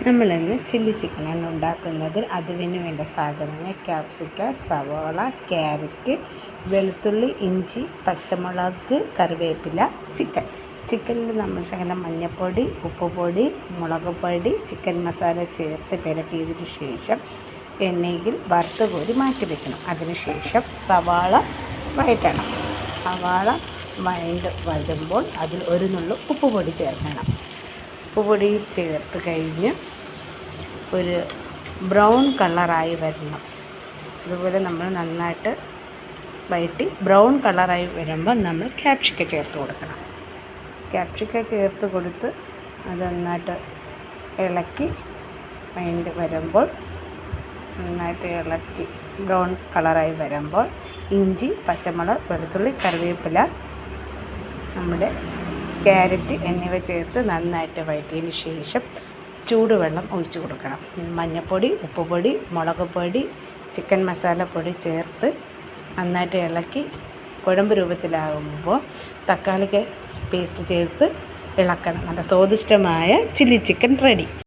നമ്മളിന്ന് ചില്ലി ചിക്കനാണ് ഉണ്ടാക്കുന്നത്. അതിന് വേണ്ട സാധനങ്ങൾ ക്യാപ്സിക്ക, സവാള, ക്യാരറ്റ്, വെളുത്തുള്ളി, ഇഞ്ചി, പച്ചമുളക്, കറിവേപ്പില, ചിക്കനിൽ നമ്മൾ ശകലം മഞ്ഞൾപ്പൊടി, ഉപ്പുപൊടി, മുളക് പൊടി, ചിക്കൻ മസാല ചേർത്ത് പുരട്ടിയതിന് ശേഷം എണ്ണയിൽ വറുത്ത് കോരി മാറ്റി വയ്ക്കണം. അതിനുശേഷം സവാള വഴറ്റണം. സവാള വരുമ്പോൾ അതിൽ ഒരു നുള്ളു ഉപ്പുപൊടി ചേർക്കണം. ഉപ്പുപൊടി ചേർത്ത് കഴിഞ്ഞ് ഒരു ബ്രൗൺ കളറായി വരണം. അതുപോലെ നമ്മൾ നന്നായിട്ട് വഴറ്റി ബ്രൗൺ കളറായി വരുമ്പോൾ നമ്മൾ ക്യാപ്സിക്കം ചേർത്ത് കൊടുക്കണം. ക്യാപ്സിക്കം ചേർത്ത് കൊടുത്ത് അത് നന്നായിട്ട് ഇളക്കി വരുമ്പോൾ നന്നായിട്ട് ഇളക്കി ബ്രൗൺ കളറായി വരുമ്പോൾ ഇഞ്ചി, പച്ചമുളക്, വെളുത്തുള്ളി, കറിവേപ്പില, നമ്മുടെ ക്യാരറ്റ് എന്നിവ ചേർത്ത് നന്നായിട്ട് വഴറ്റിയതിന് ശേഷം ചൂടുവെള്ളം ഒഴിച്ചു കൊടുക്കണം. മഞ്ഞൾപ്പൊടി, ഉപ്പുപൊടി, മുളക് പൊടി, ചിക്കൻ മസാലപ്പൊടി ചേർത്ത് നന്നായിട്ട് ഇളക്കി കുഴമ്പ് രൂപത്തിലാകുമ്പോൾ തക്കാളി പേസ്റ്റ് ചേർത്ത് ഇളക്കണം. നല്ല സ്വാദിഷ്ടമായ ചില്ലി ചിക്കൻ റെഡി.